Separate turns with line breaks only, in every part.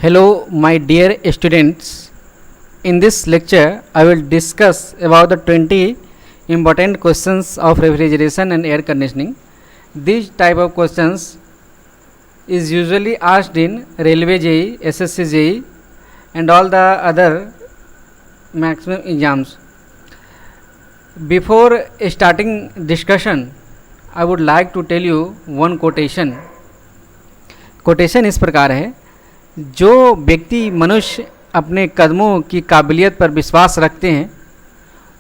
Hello, my dear students. In this lecture, I will discuss about the 20 important questions of refrigeration and air conditioning. These type of questions is usually asked in Railway JEE, SSC JEE, and all the other maximum exams. Before starting discussion, I would like to tell you one quotation. Quotation इस प्रकार है, जो व्यक्ति मनुष्य अपने कदमों की काबिलियत पर विश्वास रखते हैं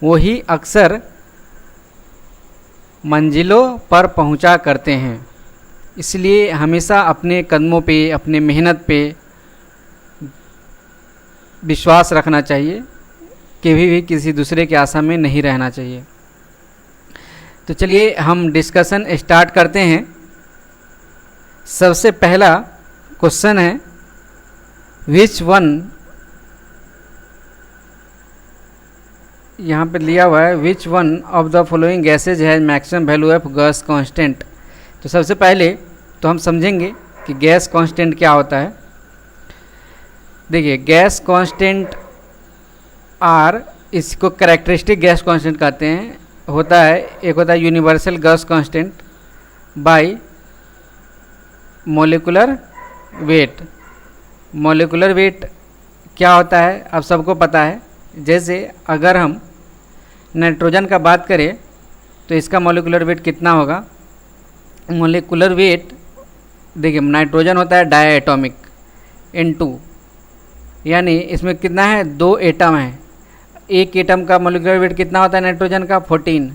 वही अक्सर मंजिलों पर पहुंचा करते हैं। इसलिए हमेशा अपने कदमों पे, अपने मेहनत पे विश्वास रखना चाहिए, कभी भी किसी दूसरे के आशा में नहीं रहना चाहिए। तो चलिए हम डिस्कशन स्टार्ट करते हैं। सबसे पहला क्वेश्चन है, विच वन, यहाँ पे लिया हुआ है which one of the following gases has maximum value of gas constant. तो सबसे पहले तो हम समझेंगे कि गैस कांस्टेंट क्या होता है। देखिए, गैस कांस्टेंट आर, इसको कैरेक्टरिस्टिक गैस कांस्टेंट कहते हैं। होता है, एक होता है universal gas constant bye molecular weight. Molecular weight क्या होता है आप सबको पता है। जैसे अगर हम नाइट्रोजन का बात करें तो इसका मोलिकुलर वेट कितना होगा। मोलिकुलर वेट देखिए, नाइट्रोजन होता है डायटोमिक N2, यानी इसमें कितना है, 2 एटम है। एक एटम का मोलिकुलर वेट कितना होता है नाइट्रोजन का, 14।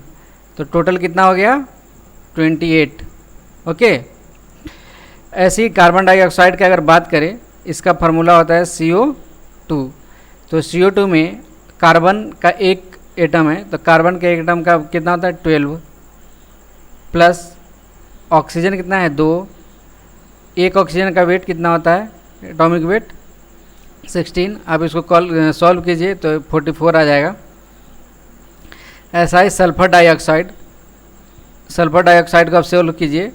तो टोटल कितना हो गया, 28। ओके। ऐसे ही कार्बन डाइऑक्साइड की अगर बात करें, इसका फार्मूला होता है CO2। तो CO2 में कार्बन का एक एटम है, तो कार्बन के एटम का कितना होता है 12, प्लस ऑक्सीजन कितना है 2। एक ऑक्सीजन का वेट कितना होता है, एटॉमिक वेट 16। आप इसको सॉल्व कीजिए तो 44 आ जाएगा। ऐसा ही सल्फर डाइऑक्साइड, सल्फर डाइऑक्साइड को आप सॉल्व कीजिए।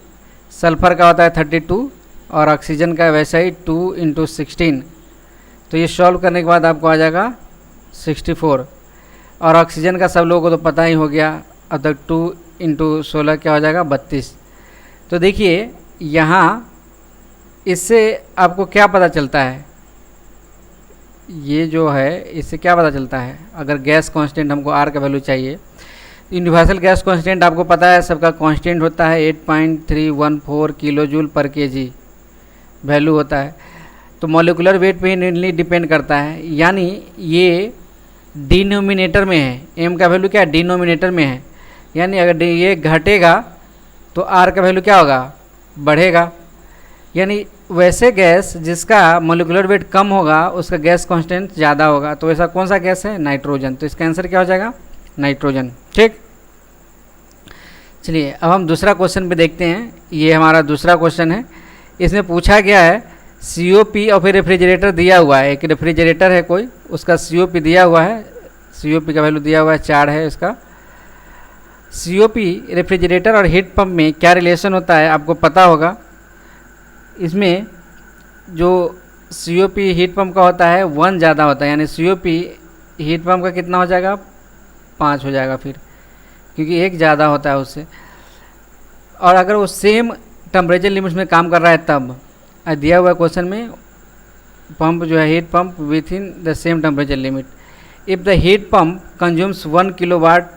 सल्फर का होता है 32 और ऑक्सीजन का वैसा ही 2 × 16। तो ये सॉल्व करने के बाद आपको आ जाएगा 64। और ऑक्सीजन का सब लोगों को तो पता ही हो गया, अब तक 2 × 16 क्या हो जाएगा, 32। तो देखिए यहाँ इससे आपको क्या पता चलता है, ये जो है इससे क्या पता चलता है, अगर गैस कांस्टेंट हमको आर का वैल्यू चाहिए। यूनिवर्सल गैस कांस्टेंट आपको पता है, सबका कांस्टेंट होता है 8.314 किलो जूल पर केजी वैल्यू होता है। तो मॉलिकुलर वेट पे ही मेनली डिपेंड करता है, यानी ये डिनोमिनेटर में है। एम का वैल्यू क्या है, डिनोमिनेटर में है, यानी अगर ये घटेगा तो आर का वैल्यू क्या होगा, बढ़ेगा। यानी वैसे गैस जिसका मॉलिकुलर वेट कम होगा उसका गैस कांस्टेंट ज़्यादा होगा। तो ऐसा कौन सा गैस है, नाइट्रोजन। तो इसका आंसर क्या हो जाएगा, नाइट्रोजन। ठीक, चलिए अब हम दूसरा क्वेश्चन पे देखते हैं। ये हमारा दूसरा क्वेश्चन है। इसमें पूछा गया है COP और फिर रेफ्रिजरेटर दिया हुआ है। एक रेफ्रिजरेटर है कोई, उसका COP दिया हुआ है। COP का वैल्यू दिया हुआ है 4 है इसका। COP रेफ्रिजरेटर और हीट पंप में क्या रिलेशन होता है आपको पता होगा। इसमें जो COP हीट पंप का होता है 1 ज़्यादा होता है, यानी COP हीट पंप का कितना हो जाएगा, 5 हो जाएगा फिर, क्योंकि 1 ज़्यादा होता है उससे। और अगर वो सेम टेम्परेचर लिमिट्स में काम कर रहा है तब दिया हुआ क्वेश्चन में, पंप जो है heat pump with in the same temperature limit, if the heat pump consumes 1 kilowatt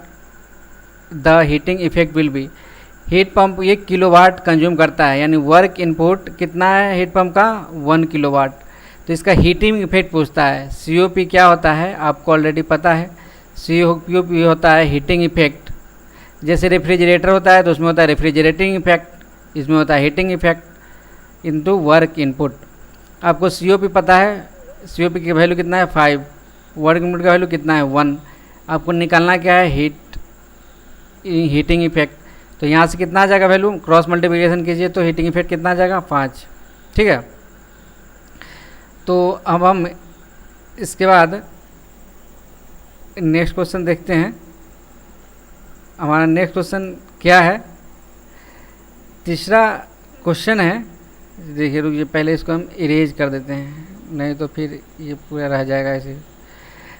the heating effect will be. Heat pump 1 kilowatt consume करता है, यानी वर्क इनपुट कितना है हीट पंप का, 1 किलोवाट। तो इसका हीटिंग इफेक्ट पूछता है। COP क्या होता है आपको ऑलरेडी पता है, COP होता है हीटिंग इफेक्ट। जैसे रेफ्रिजरेटर होता है तो उसमें होता है रेफ्रिजरेटिंग इफेक्ट, इसमें होता है heating effect into work input. आपको COP पता है, COP की वैल्यू कितना है 5, वर्क इनपुट का वैल्यू कितना है 1। आपको निकालना क्या है, हीटिंग इफेक्ट। तो यहाँ से कितना आ जाएगा वैल्यू, क्रॉस मल्टीप्लिकेशन कीजिए तो हीटिंग इफेक्ट कितना आ जाएगा, 5। ठीक है। तो अब हम इसके बाद नेक्स्ट क्वेश्चन देखते हैं। हमारा नेक्स्ट क्वेश्चन क्या है, तीसरा क्वेश्चन है। देखिए रुकिए, पहले इसको हम इरेज कर देते हैं। नहीं तो फिर ये पूरा रह जाएगा ऐसे।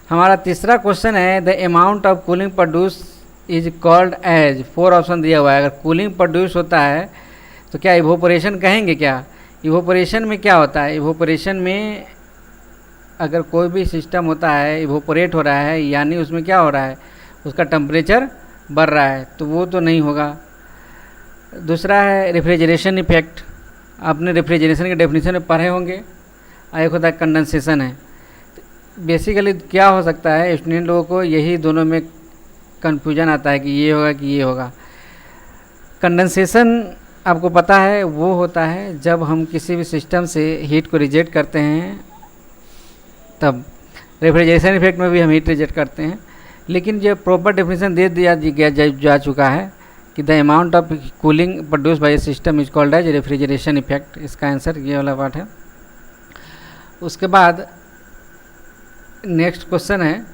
हमारा तीसरा क्वेश्चन है the amount of cooling produce is called as, 4 option दिया हुआ है। अगर कूलिंग प्रोड्यूस होता है तो क्या इवोपोरेशन कहेंगे क्या? इवोपोरेशन में क्या होता है? इवोपोरेशन में अगर कोई भी सिस्टम होता है इवोपोरेट हो रहा है, यानी उसमें क्या हो रहा है, उसका टेम्परेचर बढ़ रहा है, तो वो तो नहीं होगा। दूसरा है रेफ्रिजरेशन इफेक्ट, आपने रेफ्रिजरेशन के डेफिनेशन में पढ़े होंगे। एक होता है कंडेंसेशन है। बेसिकली क्या हो सकता है, स्टूडेंट लोगों को यही दोनों में कन्फ्यूजन आता है कि ये होगा कि ये होगा। कंडेंसेशन आपको पता है वो होता है जब हम किसी भी सिस्टम से हीट को रिजेक्ट करते हैं, तब रेफ्रिजरेशन इफेक्ट में भी हम हीट रिजेक्ट करते हैं। लेकिन जो प्रॉपर डेफिनेशन दे दिया गया जा चुका है कि the amount of cooling produce by system is called as refrigeration effect. इसका आंसर ये वाला पार्ट है। उसके बाद नेक्स्ट क्वेश्चन है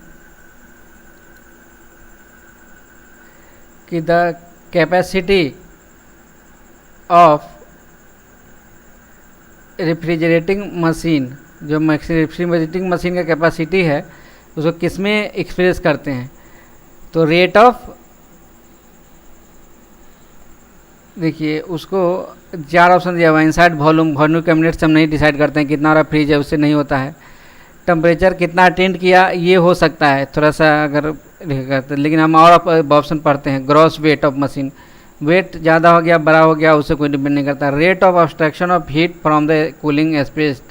कि the capacity of refrigerating machine, जो रेफ्रिजरेटिंग मशीन का कैपेसिटी है उसको किस में एक्सप्रेस करते हैं? तो रेट ऑफ, देखिए उसको 4 ऑप्शन दिया हुआ है। इनसाइड वॉल्यूम, वॉल्यूम कैबिनेट से हम नहीं डिसाइड करते हैं कितना हमारा फ्रिज है, उससे नहीं होता है। टेम्परेचर कितना अटेंड किया, ये हो सकता है थोड़ा सा अगर करते, लेकिन हम और ऑप्शन पढ़ते हैं। Gross weight of machine, weight ज़्यादा हो गया बड़ा हो गया उससे कोई डिपेंड नहीं करता। Rate of obstruction of heat from the cooling space,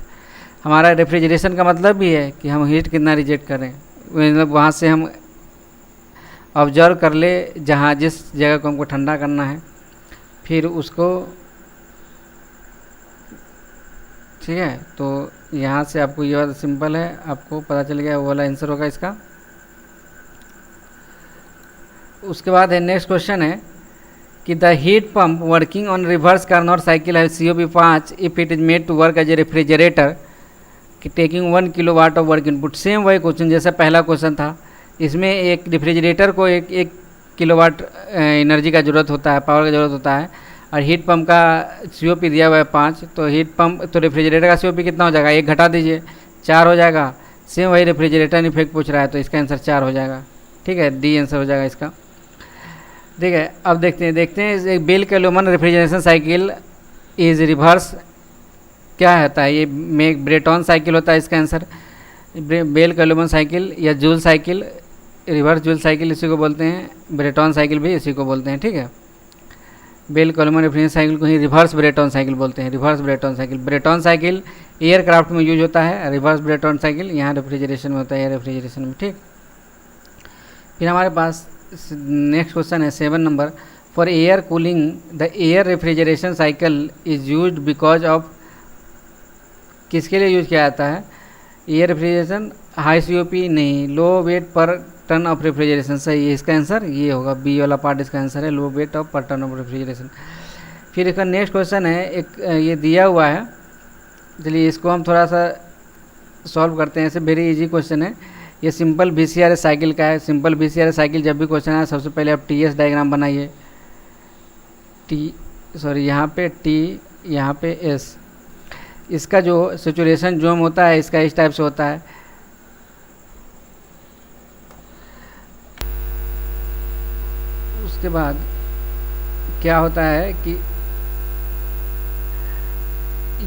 हमारा रेफ्रिजरेशन का मतलब भी है कि हम हीट कितना रिजेक्ट करें, मतलब वहाँ से हम ऑब्जर्व कर ले जहाँ जिस जगह को हमको ठंडा करना है, फिर उसको, ठीक है। तो यहाँ से आपको ये वाला सिंपल है, आपको पता चल गया वो वाला आंसर होगा इसका। उसके बाद है नेक्स्ट क्वेश्चन है कि the heat pump working on reverse Carnot cycle है COP5 if it is made to work as a refrigerator taking 1 kilowatt of work input. Same वही क्वेश्चन जैसा पहला क्वेश्चन था। इसमें एक रेफ्रिजरेटर को एक किलोवाट एनर्जी का ज़रूरत होता है, पावर का ज़रूरत होता है, और हीट पंप का COP दिया हुआ है 5। तो हीट पंप तो रेफ्रिजरेटर का COP कितना हो जाएगा, 1 घटा दीजिए 4 हो जाएगा। सेम वही रेफ्रिजरेटर इफेक्ट पूछ रहा है, तो इसका आंसर 4 हो जाएगा। ठीक है, डी आंसर हो जाएगा इसका। ठीक है, अब देखते हैं एक Bell Coleman refrigeration cycle is reverse क्या होता है? ये में ब्रेटॉन साइकिल होता है इसका आंसर। बेल कैलुमन साइकिल या joule cycle, reverse joule cycle इसी को बोलते हैं, ब्रेटॉन साइकिल भी इसी को बोलते हैं। ठीक है, बेल कैलुमन रेफ्रिजरेशन साइकिल को ही रिवर्स ब्रेटॉन साइकिल बोलते हैं। Reverse Brayton cycle, Brayton cycle aircraft में यूज होता है, रिवर्स ब्रेटॉन साइकिल यहाँ रेफ्रिजरेशन में होता है, एयर रेफ्रिजरेशन में। ठीक, फिर हमारे पास नेक्स्ट क्वेश्चन है 7 number. For air cooling the air refrigeration cycle is used because of, किसके लिए यूज किया जाता है एयर रेफ्रिजरेशन? हाई COP नहीं, लो वेट पर टन ऑफ रेफ्रिजरेशन। सही है, इसका आंसर ये होगा, बी वाला पार्ट इसका आंसर है, लो वेट ऑफ पर टन ऑफ रेफ्रिजरेशन। फिर इसका नेक्स्ट क्वेश्चन है एक ये दिया हुआ है, चलिए इसको हम थोड़ा सा सॉल्व करते हैं। ऐसे वेरी इजी क्वेश्चन है, ये सिंपल VCRS साइकिल का है। सिंपल VCRS साइकिल जब भी क्वेश्चन आए सबसे पहले आप TS डायग्राम बनाइए। यहाँ पे T, यहाँ पे S। इसका जो सैचुरेशन जोन होता है इसका इस टाइप से होता है। उसके बाद क्या होता है कि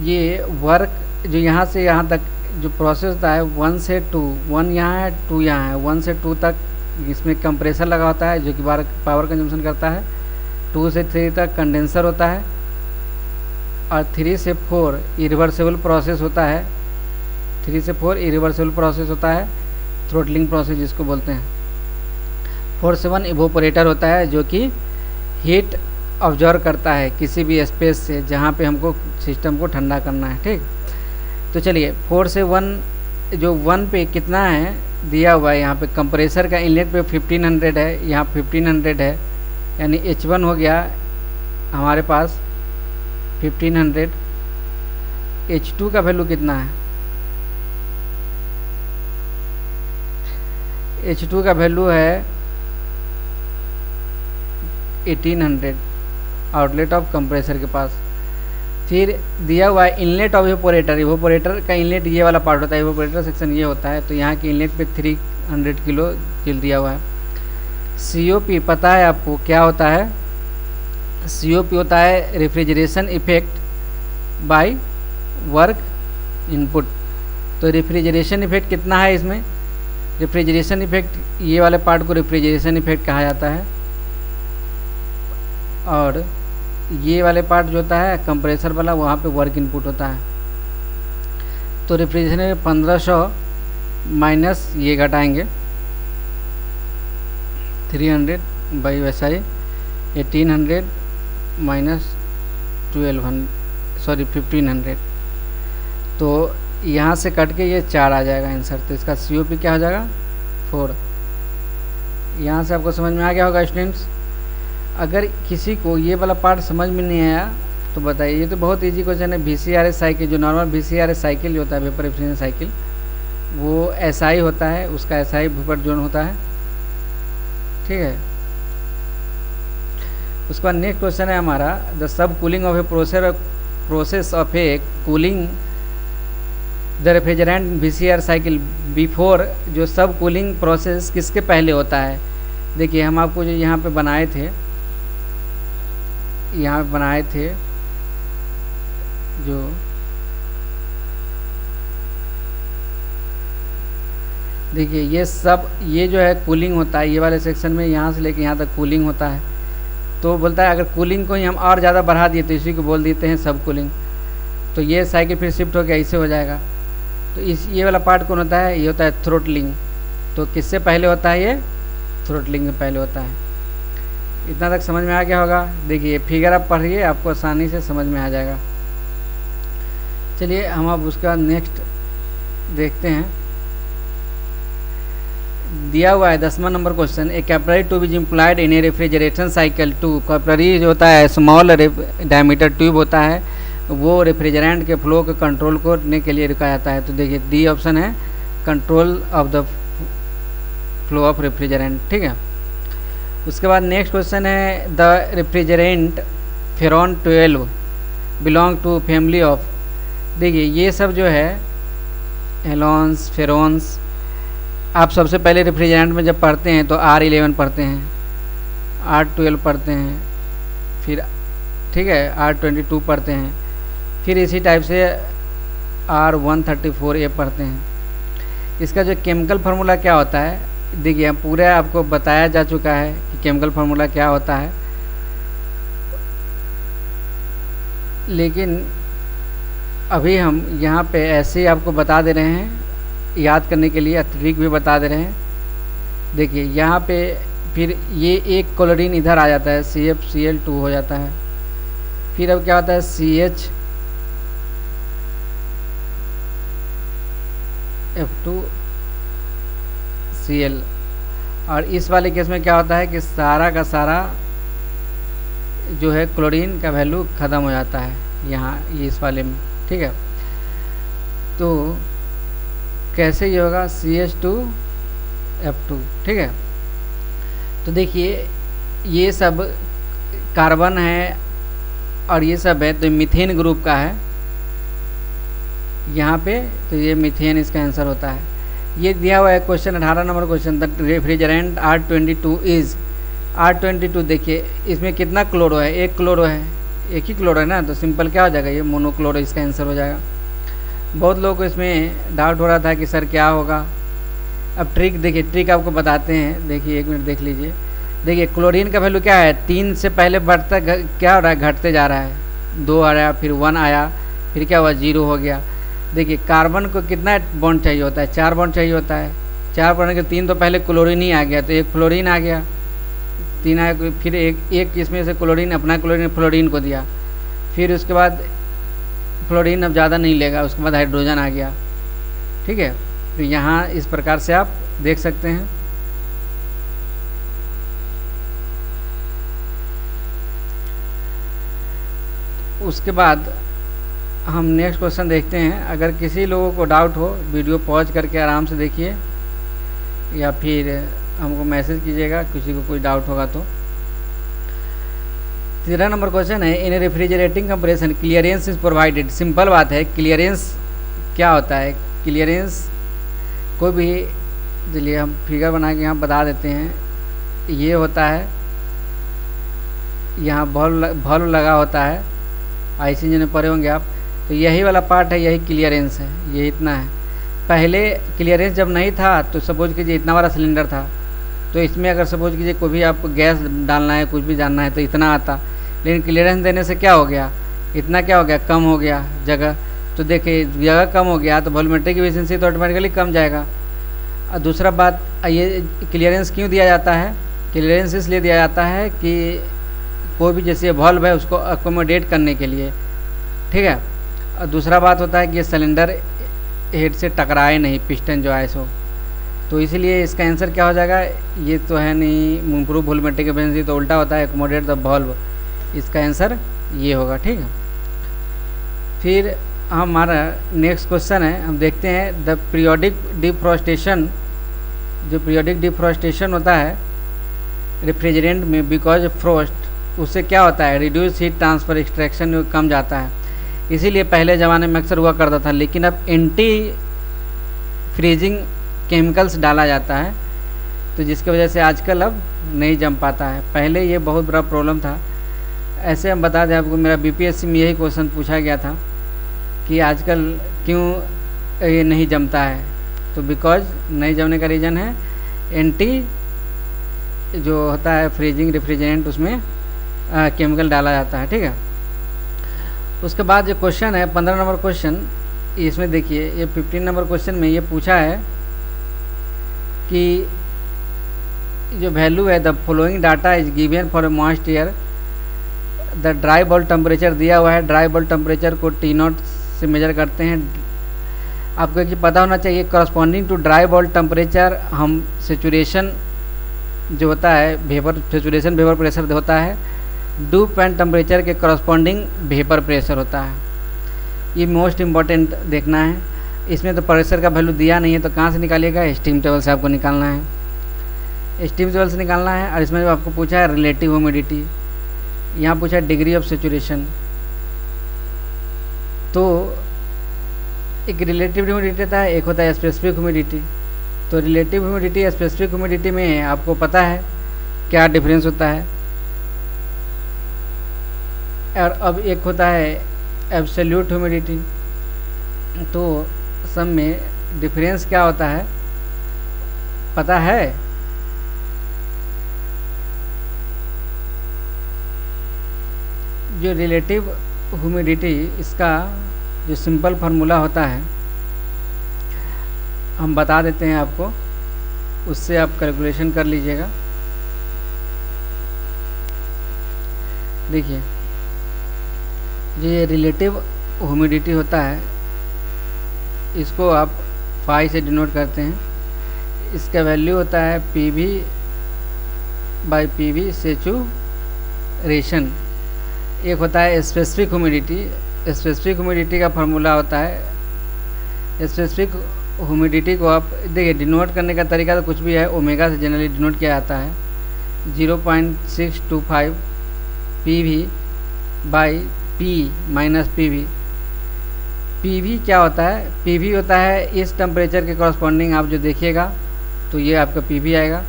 ये वर्क जो यहाँ से यहाँ तक जो प्रोसेस होता है 1 से 2, 1 यहाँ है 2 यहाँ है, 1 से 2 तक इसमें कंप्रेसर लगा होता है जो कि पावर कंजम्पशन करता है। 2 से 3 तक कंडेंसर होता है, और 3 से 4 इरिवर्सिबल प्रोसेस होता है। 3 से 4 इरिवर्सिबल प्रोसेस होता है, थ्रोटलिंग प्रोसेस जिसको बोलते हैं। 4 से 1 इवोपोरेटर होता है जो कि हीट ऑब्जर्व करता है किसी भी स्पेस से जहाँ पे हमको सिस्टम को ठंडा करना है। ठीक, तो चलिए 4 से 1, जो 1 पे कितना है दिया हुआ है, यहाँ पे कंप्रेसर का इनलेट पे 1500 है, यहाँ 1500 है, यानी H1 हो गया हमारे पास 1500। H2 का वैल्यू कितना है? H2 का वैल्यू है 1800 आउटलेट ऑफ कंप्रेसर के पास। फिर दिया हुआ है इनलेट ऑफ इवेपोरेटर। इवेपोरेटर का इनलेट ये वाला पार्ट होता है, इवेपोरेटर सेक्शन ये होता है, तो यहाँ के इनलेट पे 300 किलो जूल दिया हुआ है। COP पता है आपको क्या होता है? COP होता है refrigeration effect by work input. तो रेफ्रिजरेशन इफेक्ट कितना है इसमें? रेफ्रिजरेशन इफेक्ट ये वाले पार्ट को रेफ्रिजरेशन इफेक्ट कहा जाता है, और ये वाले पार्ट जो होता है कंप्रेसर वाला, वहाँ पे वर्क इनपुट होता है। तो रेफ्रिजरेशन में 1500 माइनस ये घटाएंगे 300 बाई वैसा ही 1800 माइनस 1500, तो यहाँ से कट के ये 4 आ जाएगा आंसर। तो इसका COP क्या हो जाएगा? 4। यहाँ से आपको समझ में आ गया होगा स्टूडेंट्स। अगर किसी को ये वाला पार्ट समझ में नहीं आया तो बताइए। ये तो बहुत इजी क्वेश्चन है। VCRS साइकिल, जो नॉर्मल VCRS साइकिल जो होता है, वेपर एफिशिएंसी साइकिल, वो SI होता है, उसका SI वेपर जोन होता है, ठीक है। उसके बाद नेक्स्ट क्वेश्चन है हमारा, the sub cooling of a process of A cooling the refrigerant VCR cycle before. जो सब कूलिंग प्रोसेस किसके पहले होता है? देखिए हम आपको जो यहाँ पे बनाए थे, जो देखिए ये सब, ये जो है कूलिंग होता है, ये वाले सेक्शन में यहाँ से लेके यहाँ तक कूलिंग होता है। तो बोलता है अगर कूलिंग को ही हम और ज़्यादा बढ़ा दिए तो इसी को बोल देते हैं सब कूलिंग। तो ये साइकिल फिर शिफ्ट होकर ऐसे हो जाएगा। तो इस ये वाला पार्ट कौन होता है? ये होता है थ्रोटलिंग। तो किससे पहले होता है? ये थ्रोटलिंग से पहले होता है। इतना तक समझ में आ गया होगा। देखिए फिगर आप पढ़िए, आपको आसानी से समझ में आ जाएगा। चलिए हम अब उसका नेक्स्ट देखते हैं। दिया हुआ है 10वां number question, a capillary tube is implied in a refrigeration cycle to. Capillary जो होता है स्मॉल डायमीटर ट्यूब होता है, वो रेफ्रिजरेंट के फ्लो को कंट्रोल करने के लिए रखा जाता है। तो देखिए डी ऑप्शन है control of the flow of refrigerant, ठीक है। उसके बाद नेक्स्ट क्वेश्चन है the refrigerant Freon 12 belong to family of. देखिए ये सब जो है हेलोन्स, फेरोन्स, आप सबसे पहले रेफ्रिजरेंट में जब पढ़ते हैं तो R11 पढ़ते हैं, R12 पढ़ते हैं, फिर ठीक है R22 पढ़ते हैं, फिर इसी टाइप से R134A पढ़ते हैं। इसका जो केमिकल फार्मूला क्या होता है, देखिए पूरा आपको बताया जा चुका है कि केमिकल फार्मूला क्या होता है, लेकिन अभी हम यहाँ पे ऐसे ही आपको बता दे रहे हैं, याद करने के लिए ट्रिक भी बता दे रहे हैं। देखिए यहाँ पे फिर ये एक क्लोरीन इधर आ जाता है, CFCl2 हो जाता है। फिर अब क्या होता है CHF2Cl। और इस वाले केस में क्या होता है कि सारा का सारा जो है क्लोरीन का वैल्यू ख़त्म हो जाता है यहाँ ये इस वाले में, ठीक है। तो कैसे ये होगा CH2F2, ठीक है। तो देखिए ये सब कार्बन है और ये सब है, तो मीथेन ग्रुप का है यहाँ पे, तो ये मीथेन इसका आंसर होता है। ये दिया हुआ है question 18 number question, the refrigerant R22 is R22। देखिए इसमें कितना क्लोरो है? एक क्लोरो है, एक ही क्लोरो है ना, तो सिंपल क्या हो जाएगा? ये मोनोक्लोरो इसका आंसर हो जाएगा। बहुत लोगों को इसमें डाउट हो रहा था कि सर क्या होगा। अब ट्रिक देखिए, ट्रिक आपको बताते हैं। देखिए एक मिनट देख लीजिए। देखिए क्लोरीन का वैल्यू क्या है? 3 से पहले बढ़ता क्या हो रहा है? घटते जा रहा है। 2 आया, फिर 1 आया, फिर क्या हुआ? 0 हो गया। देखिए कार्बन को कितना बॉन्ड चाहिए होता है? 4 बॉन्ड चाहिए होता है। 4 बॉन्ड के 3 तो पहले क्लोरीन ही आ गया, तो एक फ्लोरीन आ गया, 3 आया, फिर एक इसमें से क्लोरीन, अपना क्लोरीन फ्लोरीन को दिया, फिर उसके बाद फ्लोरीन अब ज़्यादा नहीं लेगा, उसके बाद हाइड्रोजन आ गया, ठीक है। तो यहाँ इस प्रकार से आप देख सकते हैं। उसके बाद हम नेक्स्ट क्वेश्चन देखते हैं। अगर किसी लोगों को डाउट हो, वीडियो पॉज करके आराम से देखिए, या फिर हमको मैसेज कीजिएगा किसी को कोई डाउट होगा तो। 13 नंबर क्वेश्चन है, in refrigerating compression clearance is provided. Simple बात है, क्लियरेंस क्या होता है। क्लियरेंस कोई भी, चलिए हम फिगर बना के यहाँ बता देते हैं। ये होता है, यहाँ बल्ब लगा होता है, आईसी इंजन में पढ़े होंगे आप, तो यही वाला पार्ट है, यही क्लियरेंस है, ये इतना है। पहले क्लियरेंस जब नहीं था तो सपोज कीजिए इतना बड़ा सिलेंडर था, तो इसमें अगर सपोज कीजिए कोई भी आपको गैस डालना है, कुछ भी जानना है, तो इतना आता। लेकिन क्लियरेंस देने से क्या हो गया, इतना क्या हो गया, कम हो गया जगह। तो देखिए जगह कम हो गया तो वॉल्यूमेट्रिक एफिशिएंसी तो ऑटोमेटिकली कम जाएगा। और दूसरा बात, ये क्लियरेंस क्यों दिया जाता है, क्लियरेंस इसलिए दिया जाता है कि कोई भी जैसे वॉल्व है उसको अकोमोडेट करने के लिए, ठीक है। और दूसरा बात होता है कि ये सिलेंडर हेड से टकराए नहीं, पिस्टन जो है सो, तो इसीलिए इसका आंसर क्या हो जाएगा, ये तो है नहीं इम्प्रूव वॉल्यूमेट्रिक एफिशिएंसी, तो उल्टा होता है एकोमोडेट द वॉल्व, इसका आंसर ये होगा, ठीक है। फिर हमारा नेक्स्ट क्वेश्चन है, हम देखते हैं द पीरियोडिक डिफ्रॉस्टेशन। जो पीरियोडिक डिफ्रॉस्टेशन होता है रेफ्रिजरेंट में बिकॉज फ्रोस्ट, उससे क्या होता है, रिड्यूस हीट ट्रांसफ़र एक्सट्रैक्शन कम जाता है। इसीलिए पहले ज़माने में अक्सर हुआ करता था, लेकिन अब एंटी फ्रीजिंग केमिकल्स डाला जाता है, तो जिसकी वजह से आजकल अब नहीं जम पाता है। पहले ये बहुत बड़ा प्रॉब्लम था। ऐसे हम बता दें आपको, मेरा बीपीएससी में यही क्वेश्चन पूछा गया था कि आजकल क्यों ये नहीं जमता है, तो बिकॉज नहीं जमने का रीज़न है एंटी जो होता है फ्रीजिंग रेफ्रिजरेंट, उसमें केमिकल डाला जाता है, ठीक है। उसके बाद जो क्वेश्चन है 15 नंबर क्वेश्चन, इसमें देखिए ये 15 नंबर क्वेश्चन में ये पूछा है कि जो वैल्यू है the following data is given for a moist air, the dry bulb temperature दिया हुआ है, ड्राई बल्ब टेम्परेचर को T0 से मेजर करते हैं। आपको एक चीज़ पता होना चाहिए, corresponding to dry bulb temperature हम सेचुरेशन जो होता है वेपर, सेचुरेशन वेपर प्रेशर होता है, ड्यू पॉइंट टेम्परेचर के करस्पॉन्डिंग वेपर प्रेशर होता है। ये मोस्ट इम्पॉर्टेंट देखना है। इसमें तो प्रेशर का वैल्यू दिया नहीं है, तो कहाँ से निकालिएगा, स्टीम टेबल से आपको निकालना है, स्टीम टेबल से निकालना है। और इसमें जो आपको पूछा है रिलेटिव ह्यूमिडिटी, यहाँ पूछा है डिग्री ऑफ सेचुरेशन, तो एक रिलेटिव ह्यूमिडिटी होता है, एक होता है स्पेसिफिक ह्यूमिडिटी। तो रिलेटिव ह्यूमिडिटी स्पेसिफिक ह्यूमिडिटी में आपको पता है क्या डिफरेंस होता है, और अब एक होता है एब्सोल्यूट ह्यूमिडिटी। तो सब में डिफरेंस क्या होता है पता है, जो रिलेटिव ह्यूमिडिटी, इसका जो सिंपल फार्मूला होता है हम बता देते हैं आपको, उससे आप कैलकुलेशन कर लीजिएगा। देखिए ये रिलेटिव ह्यूमिडिटी होता है, इसको आप फाई से डिनोट करते हैं। इसका वैल्यू होता है PV बाई PV सेचुरेशन। एक होता है स्पेसिफिक ह्यूमिडिटी, स्पेसिफिक ह्यूमिडिटी का फार्मूला होता है, स्पेसिफिक ह्यूमिडिटी को आप देखिए डिनोट करने का तरीका तो कुछ भी है, ओमेगा से जनरली डिनोट किया जाता है, 0.625 PV by P minus PV। PV क्या होता है, PV होता है इस टेम्परेचर के कॉरस्पॉन्डिंग, आप जो देखिएगा तो ये आपका PV आएगा,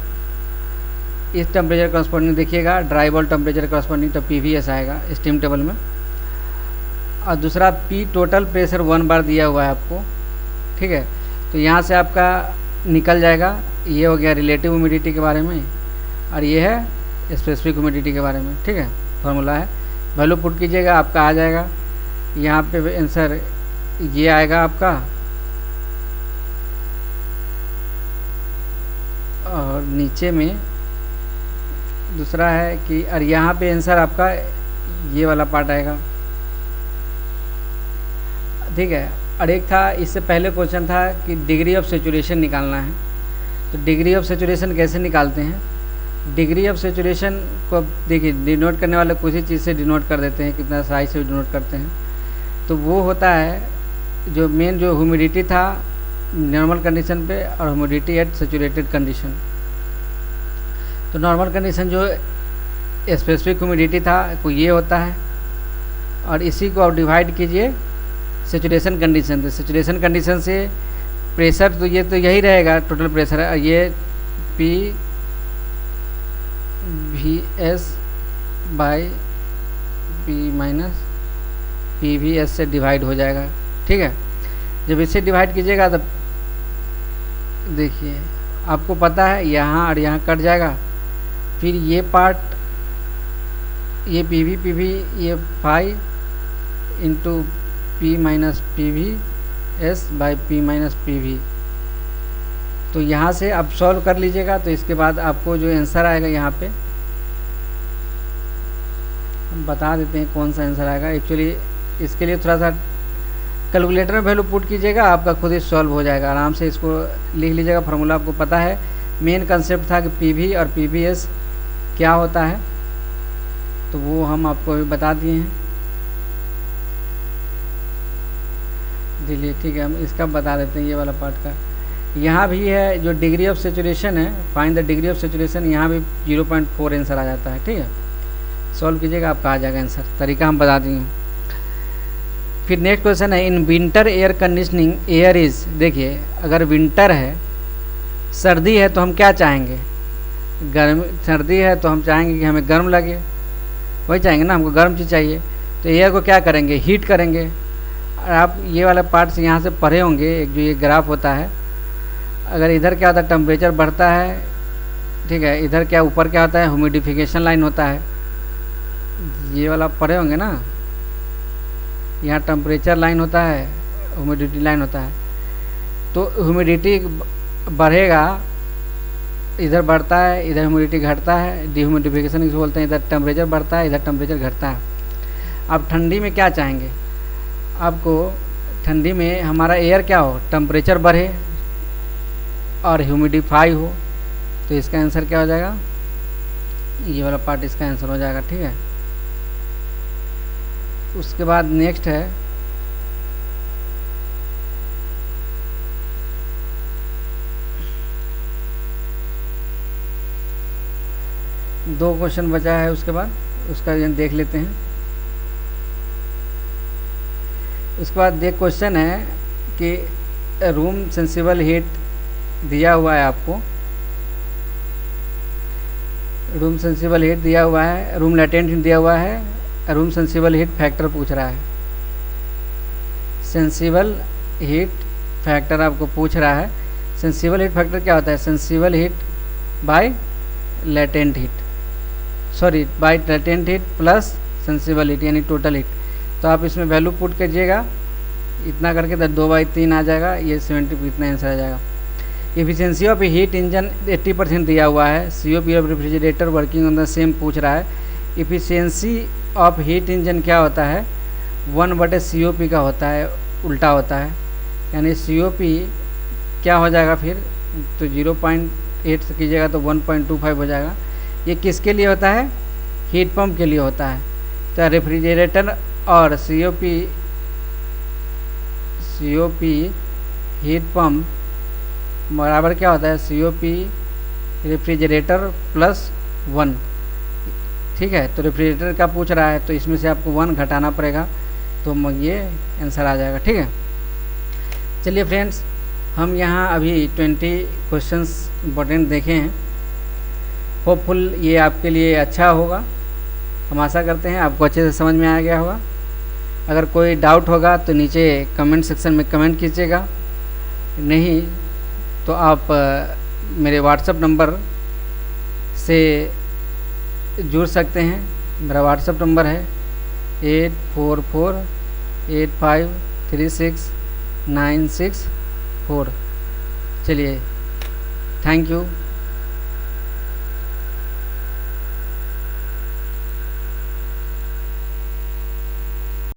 इस टेम्परेचर कॉरस्पॉन्डिंग देखिएगा ड्राई बल्ब टेम्परेचर कॉरस्पॉन्डिंग, तो PVS आएगा स्टीम टेबल में। और दूसरा P टोटल प्रेशर 1 बार दिया हुआ है आपको, ठीक है। तो यहाँ से आपका निकल जाएगा, ये हो गया रिलेटिव ह्यूमिडिटी के बारे में, और ये है स्पेसिफिक ह्यूमिडिटी के बारे में, ठीक है। फार्मूला है, वैल्यू पुट कीजिएगा आपका आ जाएगा, यहाँ पे आंसर ये आएगा आपका, और नीचे में दूसरा है कि, और यहाँ पे आंसर आपका ये वाला पार्ट आएगा, ठीक है। और एक था इससे पहले क्वेश्चन था कि डिग्री ऑफ सेचुरेशन निकालना है, तो डिग्री ऑफ सेचुरेशन कैसे निकालते हैं। डिग्री ऑफ सेचुरेशन को देखिए डिनोट करने वाले किसी चीज़ से डिनोट कर देते हैं, कितना साइज से डिनोट करते हैं, तो वो होता है जो मेन जो ह्यूमिडिटी था नॉर्मल कंडीशन पे और ह्यूमिडिटी एट सेचुरेटेड कंडीशन। तो नॉर्मल कंडीशन जो स्पेसिफिक ह्यूमिडिटी था कोई ये होता है, और इसी को आप डिवाइड कीजिए सेचुरेशन कंडीशन से। सेचुरेशन कंडीशन से प्रेशर तो ये तो यही रहेगा, टोटल प्रेशर है, ये P V S by P minus P V S से डिवाइड हो जाएगा। ठीक है, जब इससे डिवाइड कीजिएगा तब देखिए आपको पता है यहाँ और यहाँ कट जाएगा, फिर ये पार्ट ये पी वी ये phi into P minus P V S by P minus P V. तो यहाँ से आप सॉल्व कर लीजिएगा, तो इसके बाद आपको जो आंसर आएगा यहाँ पे हम बता देते हैं कौन सा आंसर आएगा। एक्चुअली इसके लिए थोड़ा सा कैलकुलेटर में वैल्यू पुट कीजिएगा, आपका खुद ही सॉल्व हो जाएगा। आराम से इसको लिख लीजिएगा, फार्मूला आपको पता है। मेन कंसेप्ट था कि पीवी और पीवीएस क्या होता है, तो वो हम आपको अभी बता दिए हैं। चलिए ठीक है, हम इसका बता देते हैं ये वाला पार्ट का। यहाँ भी है जो डिग्री ऑफ सेचुरेशन है, find the degree of saturation, यहाँ भी 0.4 आंसर आ जाता है। ठीक है, सॉल्व कीजिएगा आपका आ जाएगा आंसर, तरीका हम बता दिए। फिर नेक्स्ट क्वेश्चन है, in winter air conditioning air is, देखिए अगर विंटर है, सर्दी है तो हम क्या चाहेंगे, गर्म, सर्दी है तो हम चाहेंगे कि हमें गर्म लगे, वही चाहेंगे ना, हमको गर्म चीज़ चाहिए। तो एयर को क्या करेंगे, हीट करेंगे। और आप ये वाला पार्ट से यहाँ से पढ़े होंगे, एक जो ये ग्राफ होता है, अगर इधर क्या होता है टेम्परेचर बढ़ता है, ठीक है, इधर क्या ऊपर क्या होता है ह्यूमिडिफिकेशन लाइन होता है, ये वाला पढ़े होंगे ना, यहाँ टेम्परेचर लाइन होता है, ह्यूमिडिटी लाइन होता है। तो ह्यूमिडिटी बढ़ेगा, इधर बढ़ता है, इधर ह्यूमिडिटी घटता है, डिह्यूमिडिफिकेशन इसको बोलते हैं। इधर टेम्परेचर बढ़ता है, इधर टेम्परेचर घटता है। अब ठंडी में क्या चाहेंगे, आपको ठंडी में हमारा एयर क्या हो, टेम्परेचर बढ़े और ह्यूमिडिफाई हो, तो इसका आंसर क्या हो जाएगा, ये वाला पार्ट इसका आंसर हो जाएगा। ठीक है, उसके बाद नेक्स्ट है दो क्वेश्चन बचा है, उसके बाद उसका देख लेते हैं। उसके बाद देख क्वेश्चन है कि रूम सेंसिबल हीट दिया हुआ है आपको, रूम सेंसिबल हीट दिया हुआ है, रूम लेटेंट हीट दिया हुआ है, रूम सेंसिबल हीट फैक्टर पूछ रहा है। सेंसिबल हीट फैक्टर आपको पूछ रहा है। सेंसिबल हीट फैक्टर क्या होता है, sensible heat by latent heat, sorry by latent heat plus sensible heat यानी टोटल हीट। तो आप इसमें वैल्यू पुट कीजिएगा, इतना करके 2/3 आ जाएगा, ये 70 इतना आंसर आ जाएगा। एफिशिएंसी ऑफ हीट इंजन 80% दिया हुआ है। COP of refrigerator working on the same पूछ रहा है। एफिशिएंसी ऑफ हीट इंजन क्या होता है, 1/COP का होता है, उल्टा होता है, यानी COP क्या हो जाएगा फिर, तो 0.8 से कीजिएगा तो 1.25 हो जाएगा। ये किसके लिए होता है, हीट पंप के लिए होता है। तो रेफ्रिजरेटर और COP हीट पंप बराबर क्या होता है, COP रेफ्रिजरेटर प्लस 1। ठीक है, तो रेफ्रिजरेटर का पूछ रहा है, तो इसमें से आपको 1 घटाना पड़ेगा, तो ये आंसर आ जाएगा। ठीक है, चलिए फ्रेंड्स, हम यहाँ अभी 20 क्वेश्चंस इंपॉर्टेंट देखे हैं। होपफुल ये आपके लिए अच्छा होगा, हम आशा करते हैं आपको अच्छे से समझ में आ गया होगा। अगर कोई डाउट होगा तो नीचे कमेंट सेक्शन में कमेंट कीजिएगा, नहीं तो आप मेरे व्हाट्सएप नंबर से जुड़ सकते हैं। मेरा व्हाट्सएप नंबर है 8448536964। चलिए, थैंक यू।